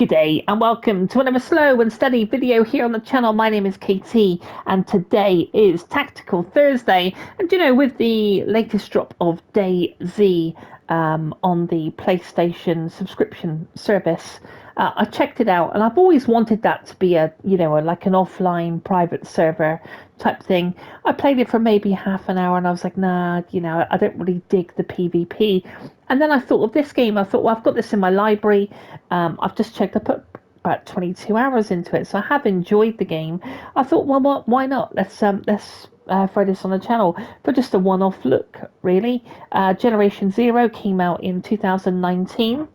G'day and welcome to another slow and steady video here on the channel. My name is KT and today is Tactical Thursday, and with the latest drop of DayZ on the PlayStation subscription service, I checked it out, and I've always wanted that to be like an offline private server type thing. I played it for maybe half an hour and I was like, nah, I don't really dig the PvP. And then I thought of this game. I thought, well, I've got this in my library. I've just checked. I put about 22 hours into it, so I have enjoyed the game. I thought, well, why not? Let's throw this on the channel for just a one-off look, really. Generation Zero came out in 2019.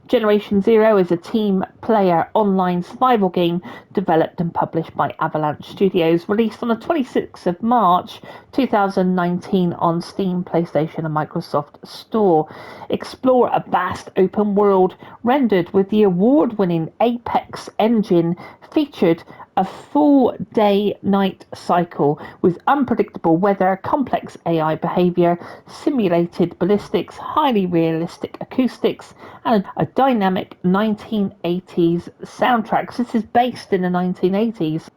Generation Zero is a team-player online survival game developed and published by Avalanche Studios, released on the 26th of March 2019 on Steam, PlayStation and Microsoft Store. Explore a vast open world rendered with the award-winning Apex engine, featured a full day-night cycle with unpredictable weather, complex AI behavior, simulated ballistics, highly realistic acoustics, and a dynamic 1980s soundtrack. So this is based in the 1980s.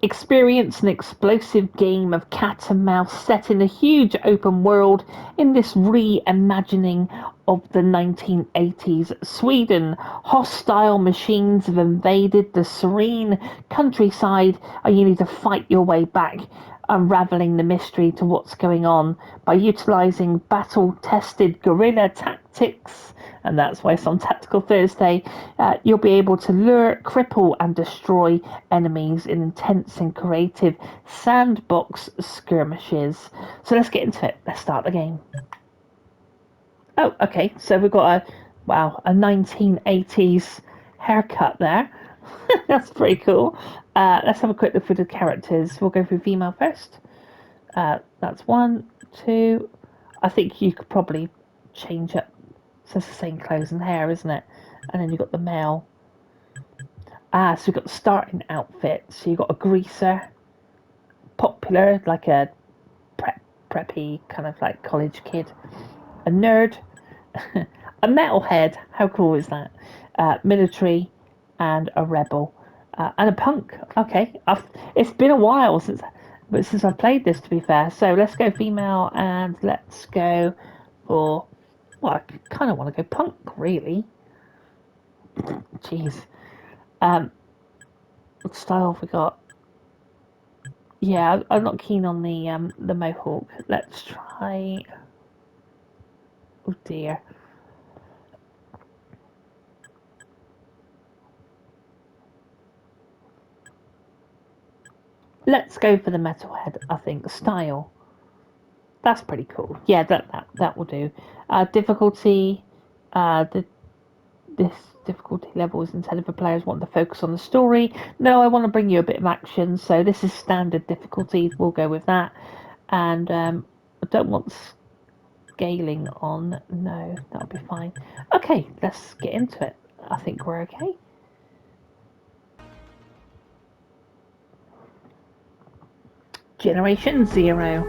Experience an explosive game of cat and mouse set in a huge open world in this reimagining of the 1980s Sweden. Hostile machines have invaded the serene countryside, and you need to fight your way back, unraveling the mystery to what's going on by utilizing battle-tested guerrilla tactics. And that's why it's on Tactical Thursday. You'll be able to lure, cripple and destroy enemies in intense and creative sandbox skirmishes. So let's get into it. Let's start the game. Oh, okay. So we've got a 1980s haircut there. That's pretty cool. Let's have a quick look through the characters. We'll go through female first. That's 1, 2. I think you could probably change up. So it's the same clothes and hair, isn't it? And then you've got the male. So you've got the starting outfit. So you've got a greaser, popular, like a preppy kind of like college kid, a nerd, a metalhead. How cool is that? Military, and a rebel, and a punk. Okay, it's been a while since I've played this, to be fair. So let's go female, and let's go for. Well, I kind of want to go punk, really. Jeez. What style have we got? Yeah, I'm not keen on the mohawk. Let's try. Oh dear. Let's go for the metalhead. I think style. That's pretty cool. Yeah, that will do. Difficulty. This difficulty level is intended for players wanting to focus on the story. No, I want to bring you a bit of action, so this is standard difficulty. We'll go with that. And I don't want scaling on. No, that'll be fine. Okay, let's get into it. I think we're okay. Generation Zero.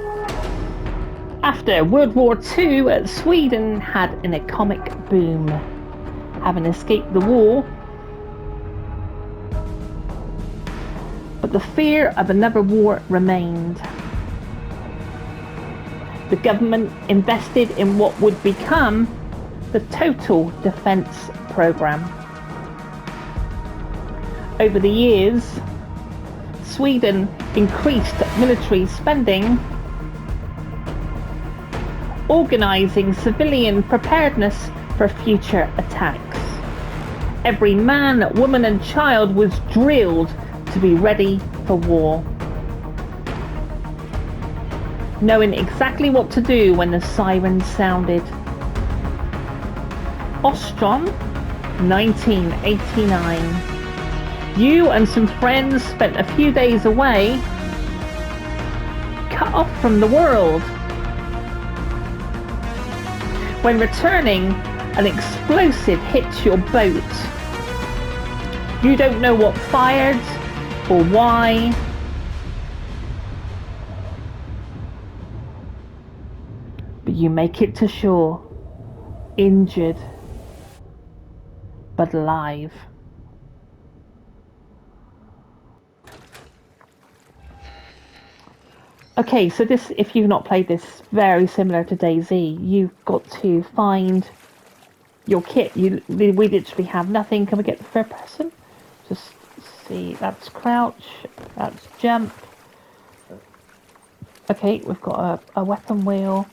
After World War II, Sweden had an economic boom. Having escaped the war, but the fear of another war remained. The government invested in what would become the Total Defence Programme. Over the years, Sweden increased military spending, organising civilian preparedness for future attacks. Every man, woman and child was drilled to be ready for war, knowing exactly what to do when the siren sounded. Ostrom, 1989. You and some friends spent a few days away, cut off from the world. When returning, an explosive hits your boat. You don't know what fired or why. But you make it to shore, injured. but alive. Okay, so this, if you've not played this, very similar to DayZ. You've got to find your kit. We literally have nothing. Can we get the third person? Just see, that's crouch, that's jump. Okay, we've got a weapon wheel.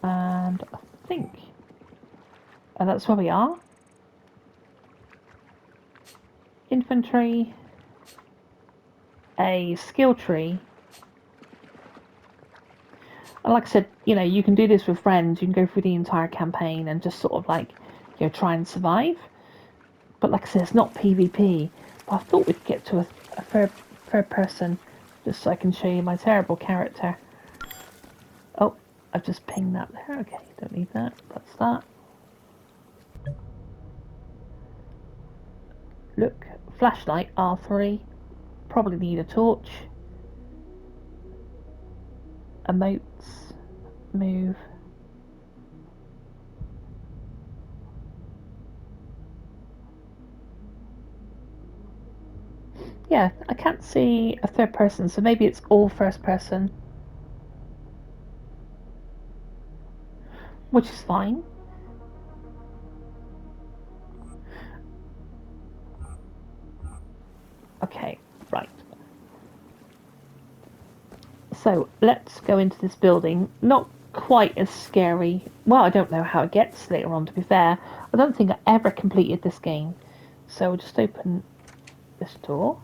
And I think that's where we are. Infantry. A skill tree. And like I said, you know, you can do this with friends. You can go through the entire campaign and just sort of like, you know, try and survive. But like I said, it's not PvP. But I thought we'd get to a third person, just so I can show you my terrible character. Oh, I've just pinged that there. Okay, don't need that. That's that. Look, flashlight, R3. Probably need a torch. Emotes. Move. Yeah, I can't see a third person, so maybe it's all first person. Which is fine. Okay, right. So let's go into this building. Not quite as scary. Well, I don't know how it gets later on, to be fair. I don't think I ever completed this game. So we'll just open this door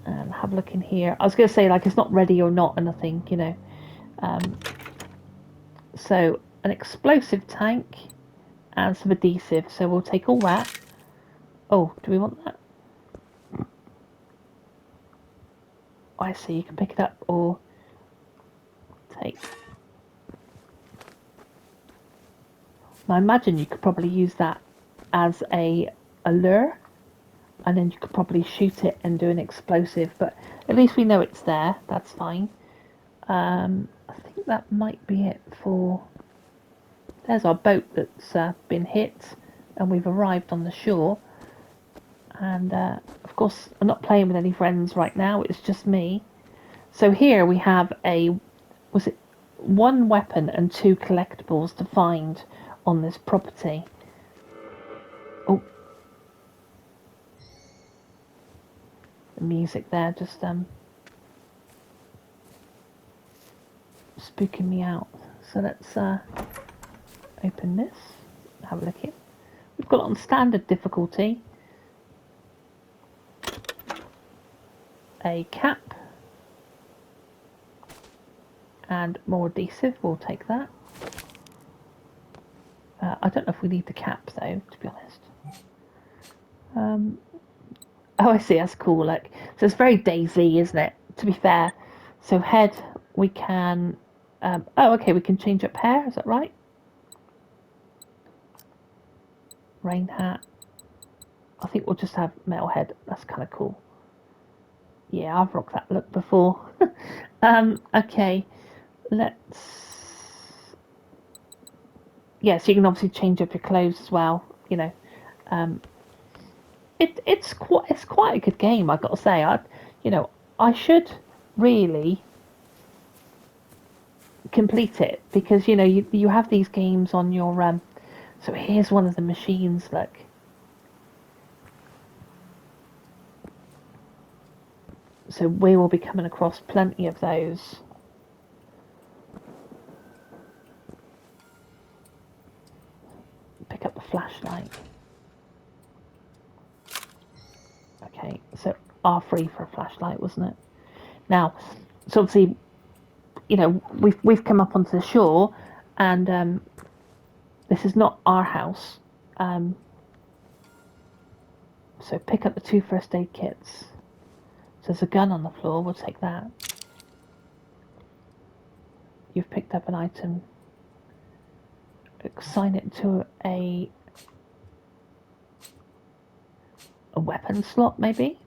and have a look in here. I was going to say, like, it's not ready or not, and I think, you know. So an explosive tank and some adhesive. So we'll take all that. Oh, do we want that? I see, you can pick it up or take. Now, I imagine you could probably use that as a lure, and then you could probably shoot it and do an explosive, but at least we know it's there. That's fine. I think that might be it for... There's our boat that's been hit, and we've arrived on the shore. And of course, I'm not playing with any friends right now. It's just me. So here we have was it one weapon and two collectibles to find on this property. Oh, the music there just spooking me out. So let's open this, have a look here. We've got it on standard difficulty. A cap and more adhesive, we'll take that. I don't know if we need the cap though, to be honest. Oh, I see, that's cool. Like, so it's very DayZ, isn't it? To be fair. So head, we can... oh, okay, we can change up hair, is that right? Rain hat. I think we'll just have metal head. That's kind of cool. Yeah, I've rocked that look before. Okay, let's... Yeah, so you can obviously change up your clothes as well, you know. It's quite a good game, I've got to say. You know, I should really complete it because, you know, you have these games on your... So here's one of the machines, look. So we will be coming across plenty of those. Pick up the flashlight. Okay, so R3 for a flashlight, wasn't it? Now, so obviously, you know, we've come up onto the shore, and this is not our house. So pick up the two first aid kits. So there's a gun on the floor. We'll take that. You've picked up an item. Assign it to a weapon slot, maybe.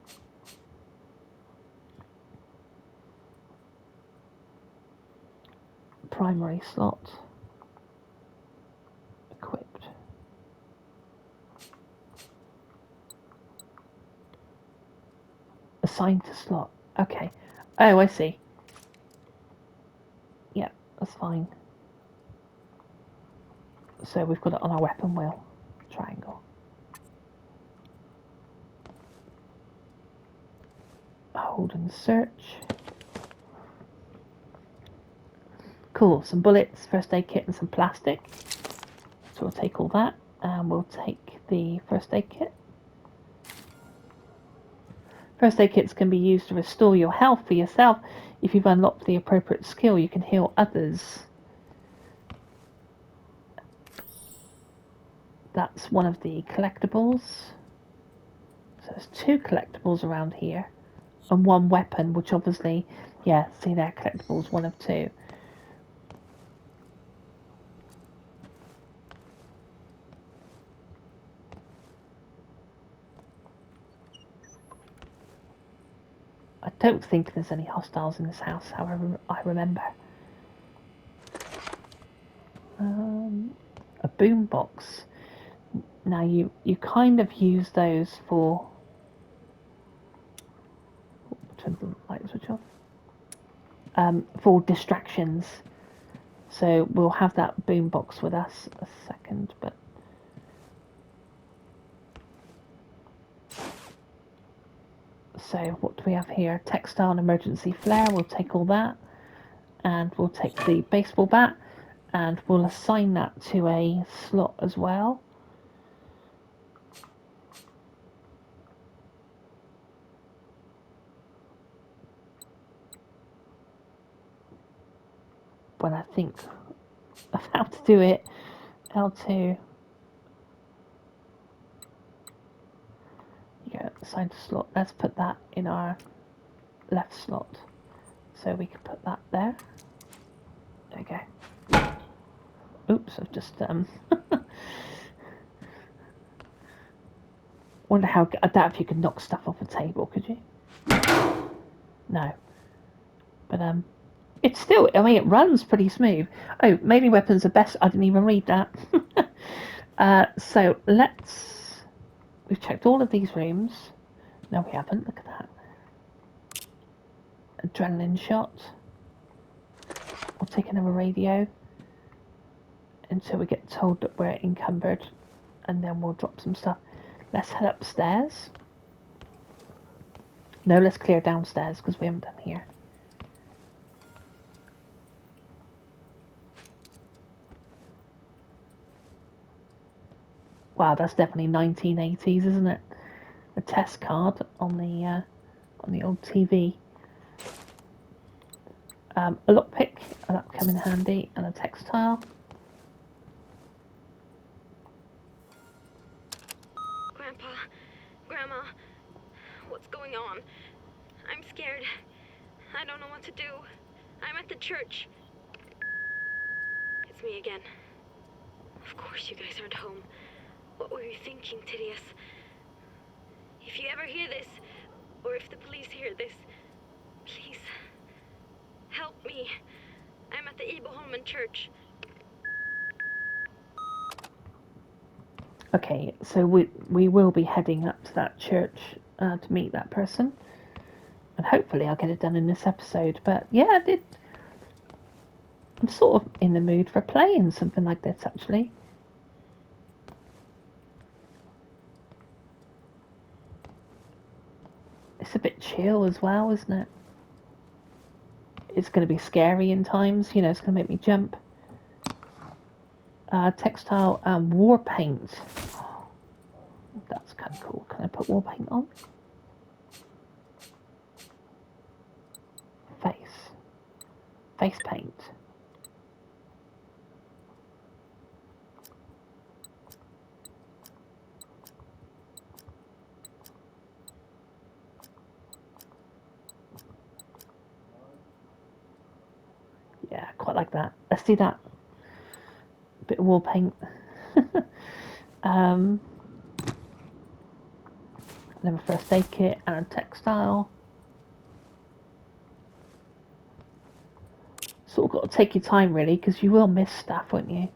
Primary slot. Equipped. Assigned to slot. Okay. Oh, I see. Yeah, that's fine. So we've got it on our weapon wheel. Triangle. Hold and search. Cool, some bullets, first aid kit and some plastic. So we'll take all that and we'll take the first aid kit. First aid kits can be used to restore your health for yourself. If you've unlocked the appropriate skill, you can heal others. That's one of the collectibles. So there's 2 collectibles around here. And 1 weapon, which obviously, yeah, see there, collectibles, 1 of 2. I don't think there's any hostiles in this house, however I remember. A boombox. Now you kind of use those for... Turn the light switch off. For distractions. So we'll have that boombox with us a second, but... So what do we have here? Textile and emergency flare. We'll take all that. And we'll take the baseball bat. And we'll assign that to a slot as well. When I think of how to do it, L2. Yeah, assign to slot. Let's put that in our left slot. So we can put that there. There we go. Oops, I've just wonder how... I doubt if you could knock stuff off a table, could you? No. But it's still... I mean, it runs pretty smooth. Oh, melee weapons are best... I didn't even read that. So let's... We've checked all of these rooms. No, we haven't. Look at that. Adrenaline shot. We'll take another radio until we get told that we're encumbered, and then we'll drop some stuff. Let's head upstairs. No, let's clear downstairs because we haven't done here. Wow, that's definitely 1980s, isn't it? A test card on the old TV. A lockpick, that'll come in handy, and a textile. Grandpa, Grandma, what's going on? I'm scared. I don't know what to do. I'm at the church. It's me again. Of course you guys aren't home. What were you thinking, Therese? If you ever hear this, or if the police hear this, please, help me. I'm at the Iboholmen church. Okay, so we will be heading up to that church to meet that person. And hopefully I'll get it done in this episode. But yeah, I'm sort of in the mood for playing something like this, actually. It's a bit chill as well, isn't it? It's going to be scary in times, you know, it's going to make me jump. Textile war paint. Oh, that's kind of cool. Can I put war paint on? Face paint. Yeah, quite like that. Let's do that. A bit of war paint. Another first aid kit and a textile. Sort of got to take your time, really, because you will miss stuff, won't you?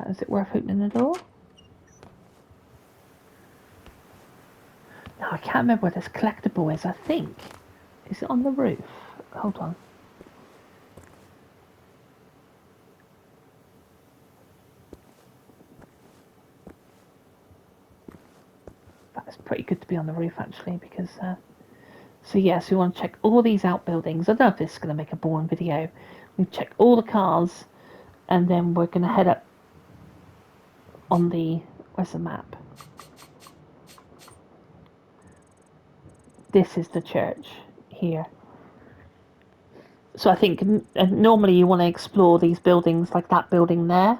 Is it worth opening the door? Now I can't remember where this collectible is. I think. Is it on the roof? Hold on. That's pretty good to be on the roof actually, because so yes, we want to check all these outbuildings. I don't know if this is going to make a boring video. We check all the cars, and then we're going to head up on the, where's the map? This is the church here. So I think normally you want to explore these buildings, like that building there.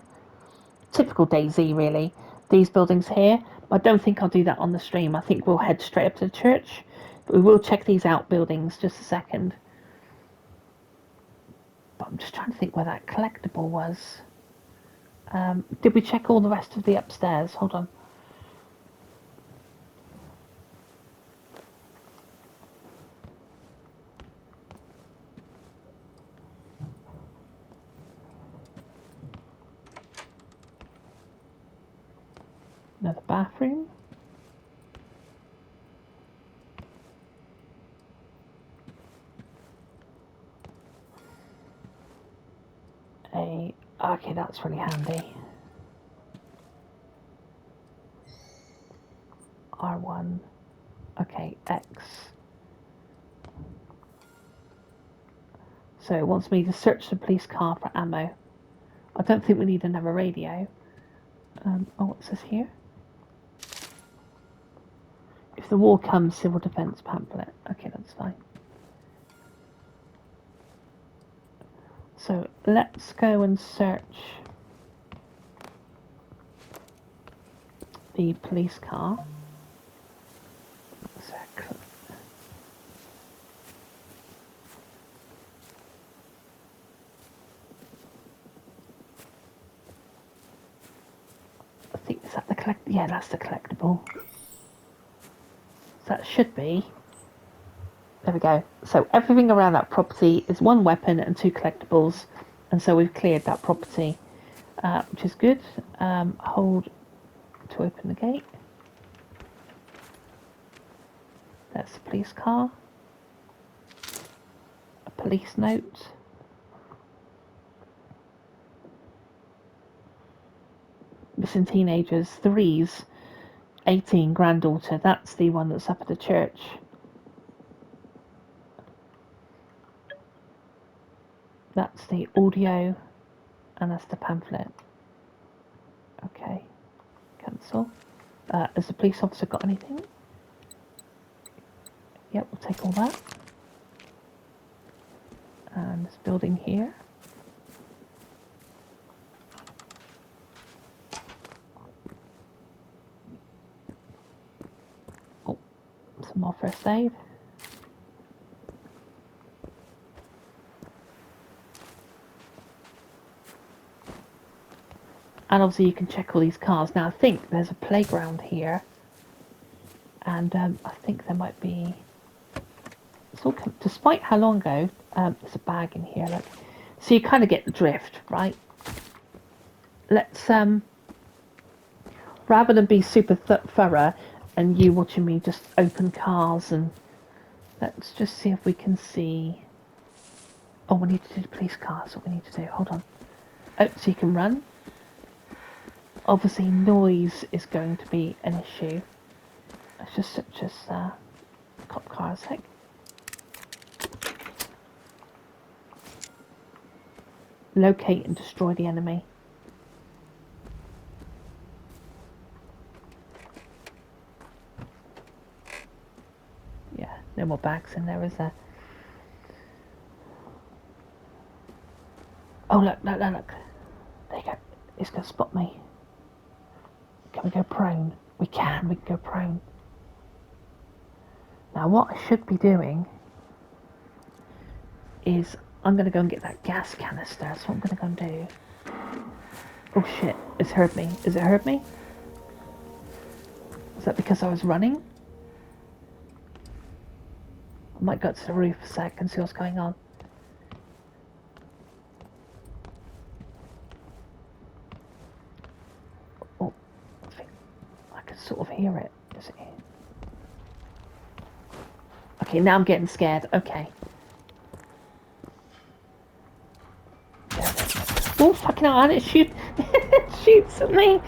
Typical DayZ really. These buildings here. I don't think I'll do that on the stream. I think we'll head straight up to the church. But we will check these outbuildings just a second. But I'm just trying to think where that collectible was. Did we check all the rest of the upstairs? Hold on. Another bathroom. Okay, that's really handy. R1. Okay, X. So it wants me to search the police car for ammo. I don't think we need another radio. Oh, what's this here? If the war comes, civil defence pamphlet. Okay, that's fine. So let's go and search the police car. I think, is that the collect? Yeah, that's the collectible. That should be. There we go. So everything around that property is one weapon and two collectibles, and so we've cleared that property, which is good. Hold to open the gate. That's the police car. A police note. Missing teenagers. Therese, 18, granddaughter. That's the one that's up at the church. That's the audio, and that's the pamphlet. Okay, cancel. Has the police officer got anything? Yep, we'll take all that. And this building here. Oh, some more first aid. And obviously you can check all these cars. Now I think there's a playground here. And I think there might be... It's all despite how long ago, there's a bag in here. Look. So you kind of get the drift, right? Let's, rather than be super thorough and you watching me just open cars, and let's just see if we can see... Oh, we need to do the police car. That's what we need to do. Hold on. Oh, so you can run. Obviously noise is going to be an issue. Let's just search this cop car a sec. Locate and destroy the enemy. Yeah, no more bags in there, is there? Oh, look. There you go. It's going to spot me. Can we go prone? We can go prone. Now what I should be doing is I'm going to go and get that gas canister. That's what I'm going to go and do. Oh shit, it's heard me. Is it heard me? Is that because I was running? I might go to the roof a sec and see what's going on. Oh, I can sort of hear it. Is it here? Okay, now I'm getting scared. Okay. Oh, fucking hell, and it shoots at me.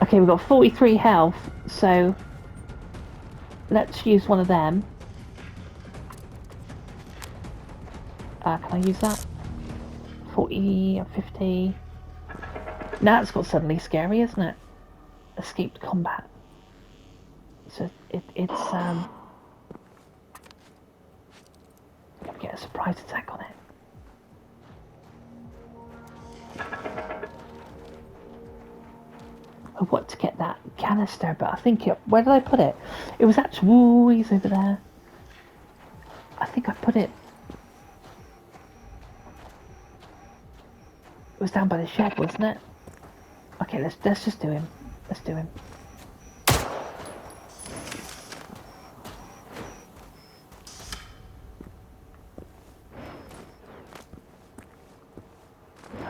Okay, we've got 43 health, so let's use one of them. Can I use that? 40, 50. Now it's got suddenly scary, isn't it? Escaped combat. So it's get a surprise attack on it. I want to get that canister, but I think where did I put it? It was actually, ooh, he's over there. I think I put it. It was down by the shed, wasn't it? Okay, let's just do him. Let's do him.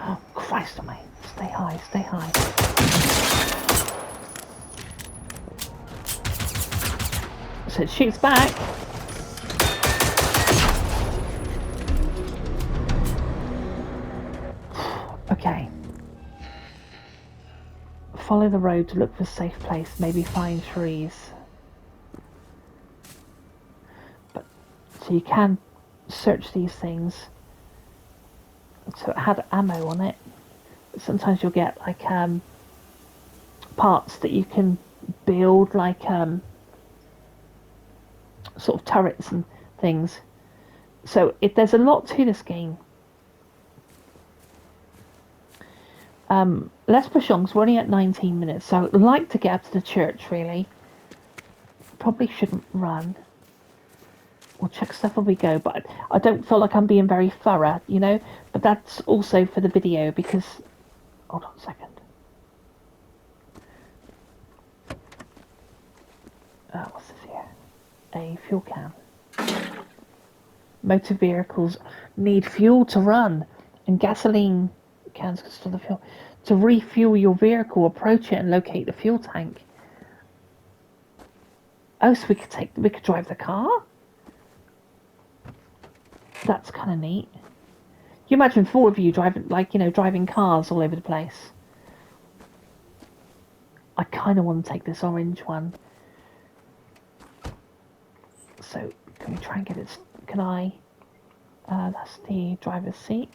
Oh, Christ on me. Stay high, stay high. So it shoots back. Okay. Follow the road to look for a safe place, maybe find trees. But so you can search these things. So it had ammo on it. But sometimes you'll get like parts that you can build, like sort of turrets and things. So there's a lot to this game. Let's push on because we're only at 19 minutes. So I'd like to get up to the church, really. Probably shouldn't run. We'll check stuff as we go, but I don't feel like I'm being very thorough, you know? But that's also for the video because... Hold on a second. What's this here? A fuel can. Motor vehicles need fuel to run, and gasoline cans can store the fuel. To refuel your vehicle, approach it and locate the fuel tank. Oh, so we could drive the car? That's kind of neat. You imagine 4 of you driving, like, you know, driving cars all over the place. I kind of want to take this orange one. So, can we try and get it? Can I? That's the driver's seat.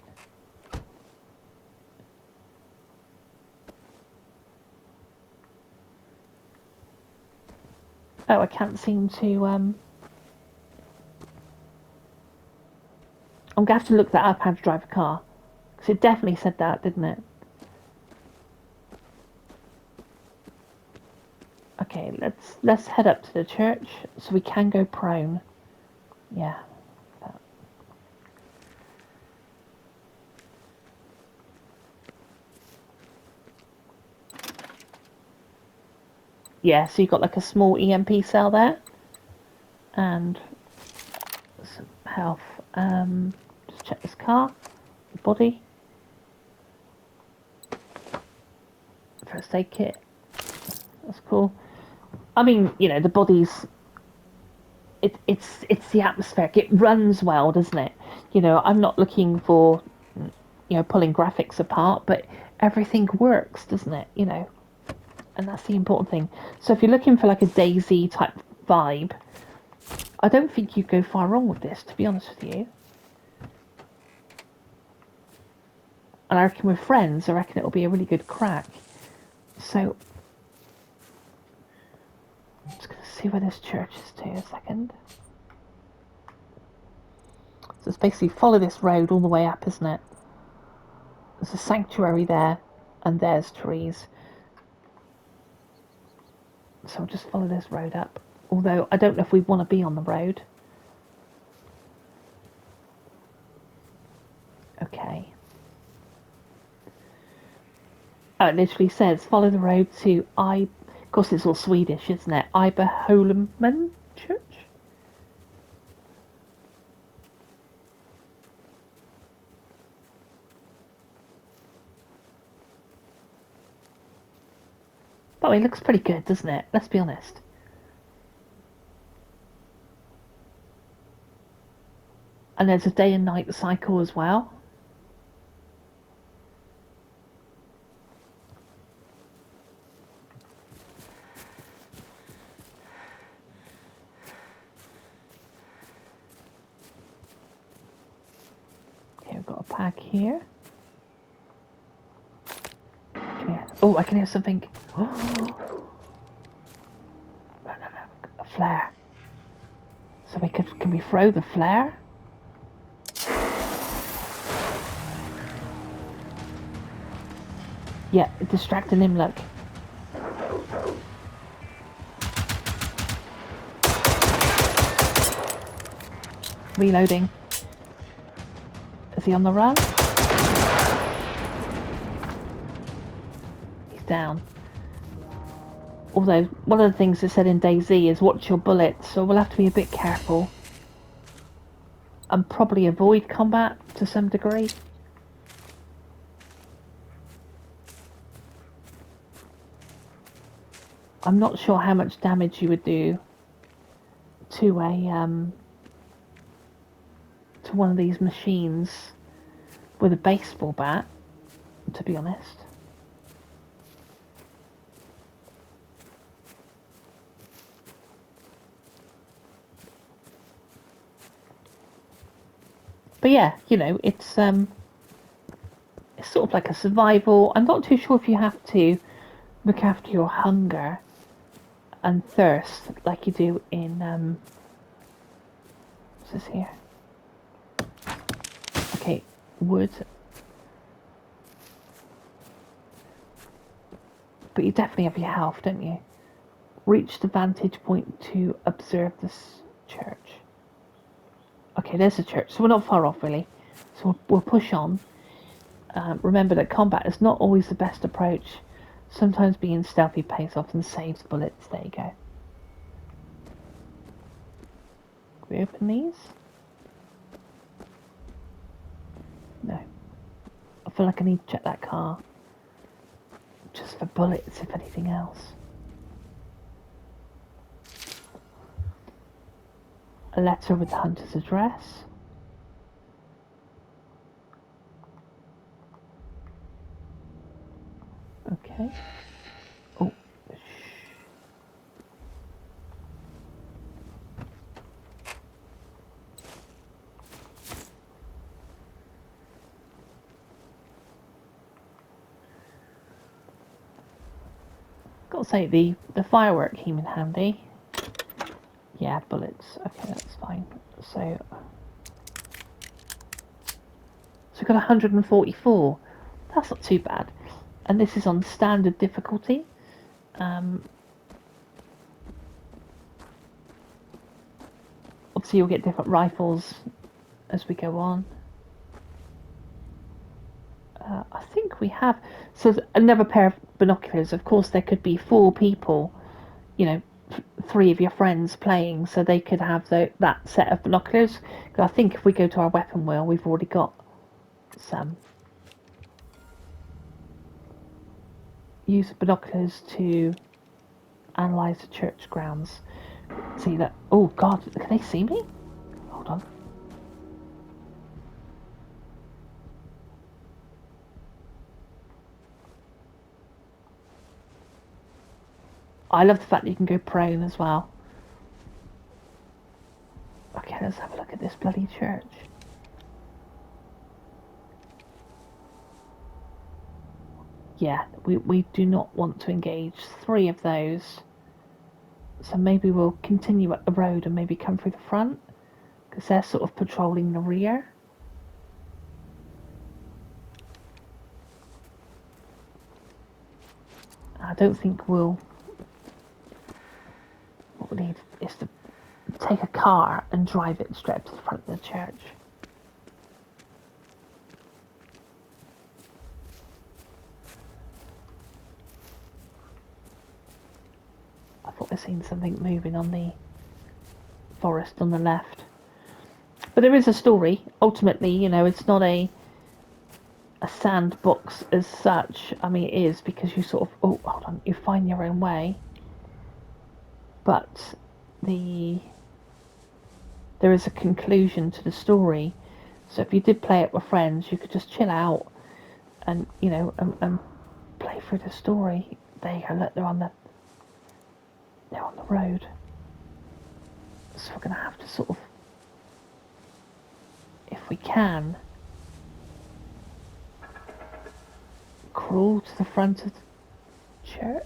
Oh, I can't seem to, I'm going to have to look that up, how to drive a car. Because it definitely said that, didn't it? Okay, let's head up to the church so we can go prone. Yeah. Yeah, so you've got like a small EMP cell there. And some health. Just check this car. The body. First aid kit. That's cool. I mean, you know, the body's... It's the atmospheric. It runs well, doesn't it? You know, I'm not looking for, you know, pulling graphics apart, but everything works, doesn't it? You know, and that's the important thing. So if you're looking for like a DayZ type vibe, I don't think you go far wrong with this, to be honest with you. And I reckon with friends, I reckon it'll be a really good crack. So, I'm just going to see where this church is to a second. So it's basically follow this road all the way up, isn't it? There's a sanctuary there, and there's trees. So I'll just follow this road up. Although, I don't know if we want to be on the road. Okay. Oh, it literally says, follow the road to of course it's all Swedish, isn't it? Iberholmen Church? But it looks pretty good, doesn't it? Let's be honest. And there's a day and night cycle as well. Okay, we've got a pack here. Oh, I can hear something. Oh. No, a flare. So can we throw the flare? Yeah, distracting him, look. Reloading. Is he on the run? He's down. Although, one of the things they said in DayZ is watch your bullets, so we'll have to be a bit careful. And probably avoid combat to some degree. I'm not sure how much damage you would do to to one of these machines with a baseball bat, to be honest. But yeah, you know, it's sort of like a survival. I'm not too sure if you have to look after your hunger and thirst like you do in what's this here? Okay, wood. But you definitely have your health, don't you? Reach the vantage point to observe this church. Okay, there's a church, so we're not far off really. So we'll push on. Remember that combat is not always the best approach. Sometimes being stealthy pays off and saves bullets. There you go. Can we open these? No. I feel like I need to check that car. Just for bullets, if anything else. A letter with the hunter's address. Okay. Oh, shh. Gotta say, the firework came in handy. Yeah, bullets. Okay, that's fine. So we've got 144. That's not too bad. And this is on standard difficulty. Obviously, you'll get different rifles as we go on. I think we have. So another pair of binoculars. Of course, there could be 4 people. You know, 3 of your friends playing, so they could have that set of binoculars. Because I think if we go to our weapon wheel, we've already got some. Use binoculars to analyse the church grounds. See that? Oh God, can they see me? Hold on. I love the fact that you can go prone as well. Okay, let's have a look at this bloody church. Yeah, we do not want to engage 3 of those. So maybe we'll continue up the road and maybe come through the front. Because they're sort of patrolling the rear. I don't think what we need is to take a car and drive it straight up to the front of the church. I thought I seen something moving on the forest on the left. But there is a story. Ultimately, you know, it's not a sandbox as such. I mean, it is because you sort of, oh, hold on, you find your own way. But there is a conclusion to the story. So if you did play it with friends, you could just chill out and, you know, and play through the story. There you go, look, they're on the road. So we're going to have to sort of, if we can, crawl to the front of the church.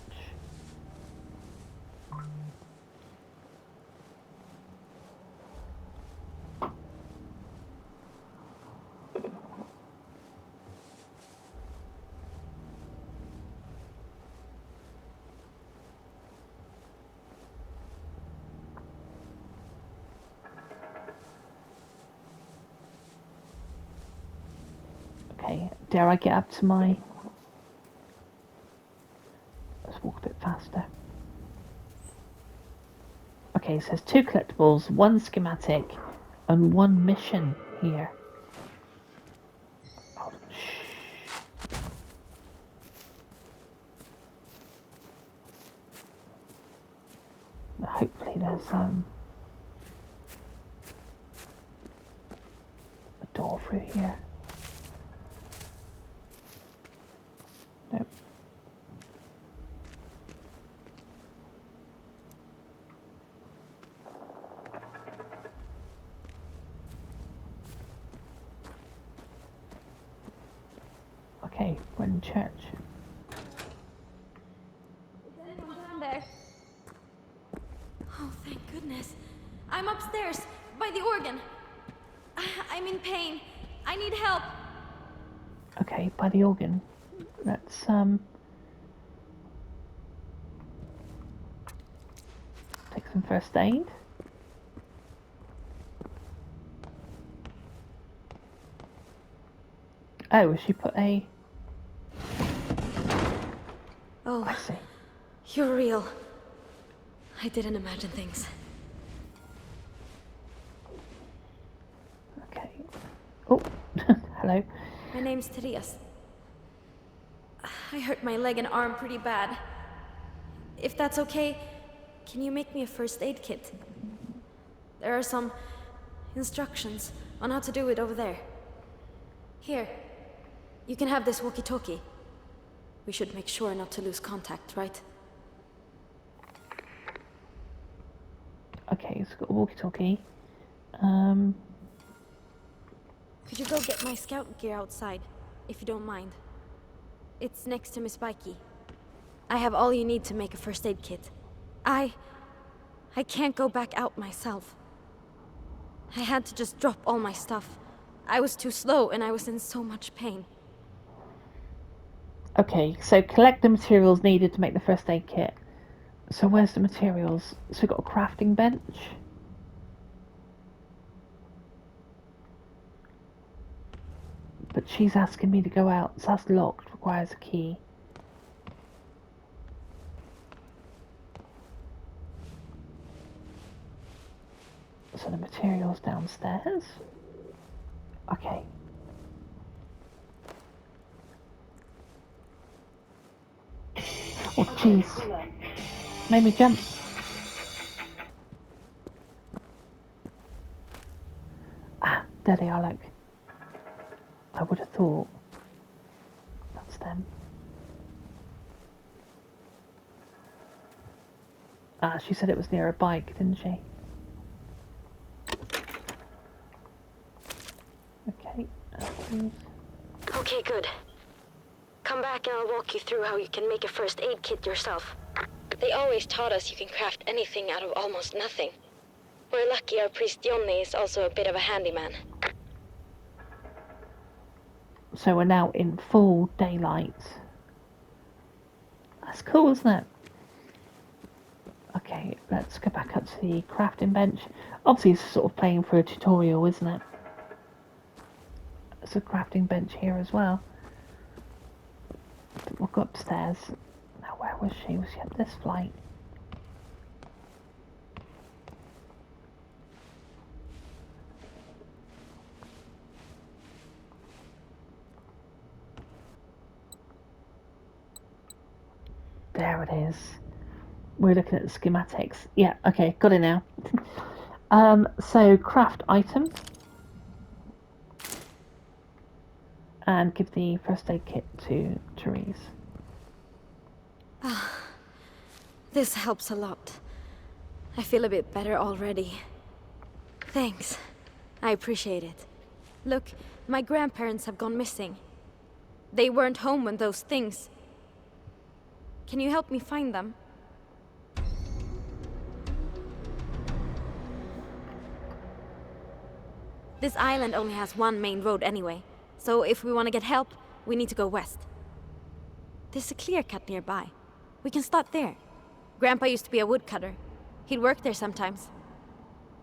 Okay, dare I get up to my... Let's walk a bit faster. Okay, so there's 2 collectibles, 1 schematic, and 1 mission here. Oh, shh. Hopefully there's a door through here. Nope. Okay, we're in church. Is anyone down there? Oh, thank goodness. I'm upstairs, by the organ. I'm in pain. I need help. Okay, by the organ. Let's take some first aid. Oh, she put a... Oh, I see. you're real. I didn't imagine things. Okay. Oh, hello. My name's Therese. I hurt my leg and arm pretty bad. If that's okay, can you make me a first aid kit? There are some instructions on how to do it over there. Here, you can have this walkie-talkie. We should make sure not to lose contact, right? Okay, it's got a walkie-talkie. Could you go get my scout gear outside, if you don't mind? It's next to Miss Bikey. I have all you need to make a first aid kit. I can't go back out myself. I had to just drop all my stuff. I was too slow and I was in so much pain. Okay, so collect the materials needed to make the first aid kit. So where's the materials? So we've got a crafting bench. But she's asking me to go out, so that's locked, requires a key. So the materials downstairs. Okay. Oh jeez. Made me jump. Ah, there they are, look. I would have thought that's them. Ah, she said it was near a bike, didn't she? Okay. Okay, good. Come back and I'll walk you through how you can make a first aid kit yourself. They always taught us you can craft anything out of almost nothing. We're lucky our priest Johnny is also a bit of a handyman. So we're now in full daylight. That's cool, isn't it? Okay, let's go back up to the crafting bench. Obviously, it's sort of playing for a tutorial, isn't it? There's a crafting bench here as well. We'll go upstairs. Now, where was she? Was she at this flight? There it is. We're looking at the schematics. Yeah, okay, got it now. So craft item. And give the first aid kit to Therese. This helps a lot. I feel a bit better already. Thanks. I appreciate it. Look, my grandparents have gone missing. They weren't home when those things... Can you help me find them? This island only has one main road anyway, so if we want to get help, we need to go west. There's a clear cut nearby. We can start there. Grandpa used to be a woodcutter. He'd work there sometimes.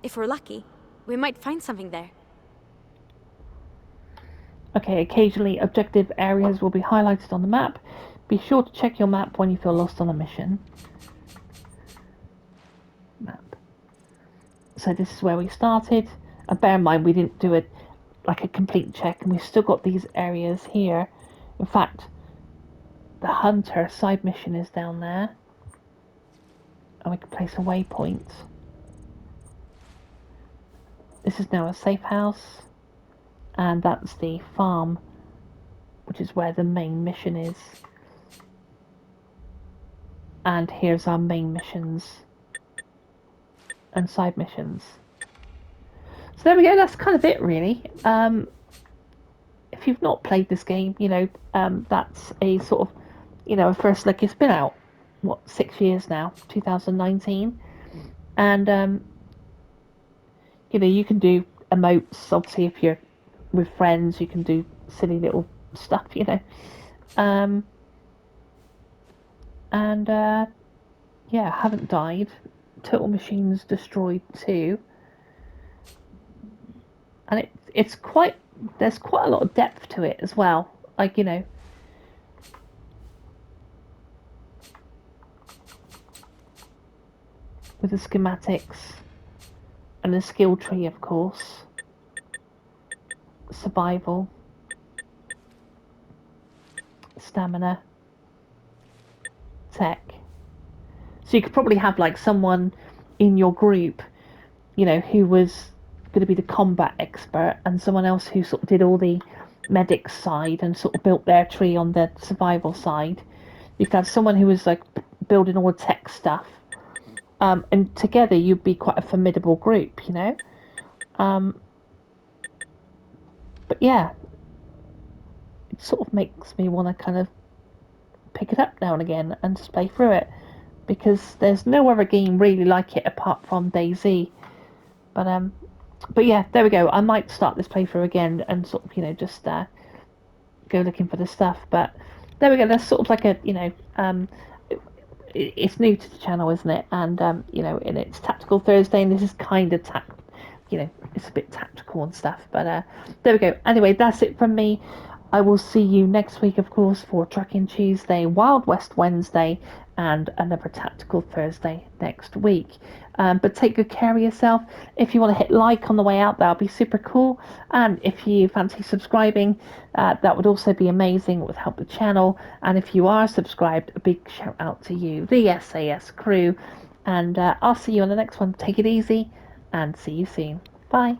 If we're lucky, we might find something there. Okay, occasionally objective areas will be highlighted on the map. Be sure to check your map when you feel lost on a mission. Map. So this is where we started. And bear in mind we didn't do it like a complete check, and we've still got these areas here. In fact, the hunter side mission is down there. And we can place a waypoint. This is now a safe house. And that's the farm, which is where the main mission is. And here's our main missions and side missions. So there we go, that's kind of it really. If you've not played this game, you know, that's a sort of, you know, a first look. It's been out, what, 6 years now, 2019. And, you know, you can do emotes, obviously, if you're with friends, you can do silly little stuff, you know. Yeah, haven't died. Total Machines destroyed too. And it's quite, there's quite a lot of depth to it as well. Like, you know, with the schematics and the skill tree, of course. Survival. Stamina. Tech. So you could probably have like someone in your group, you know, who was going to be the combat expert, and someone else who sort of did all the medic side and sort of built their tree on the survival side. You could have someone who was like building all the tech stuff, and together you'd be quite a formidable group, you know. But yeah, it sort of makes me want to kind of pick it up now and again and just play through it, because there's no other game really like it apart from DayZ. But yeah, there we go. I might start this playthrough again and sort of, you know, just go looking for the stuff. But there we go. That's sort of like a, you know, it's new to the channel, isn't it? And you know, and it's Tactical Thursday, and this is kind of you know, it's a bit tactical and stuff. But there we go. Anyway, that's it from me. I will see you next week, of course, for Trucking Tuesday, Wild West Wednesday, and another Tactical Thursday next week. But take good care of yourself. If you want to hit like on the way out, that'll be super cool. And if you fancy subscribing, that would also be amazing. It would help the channel. And if you are subscribed, a big shout out to you, the SAS crew. And I'll see you on the next one. Take it easy and see you soon. Bye.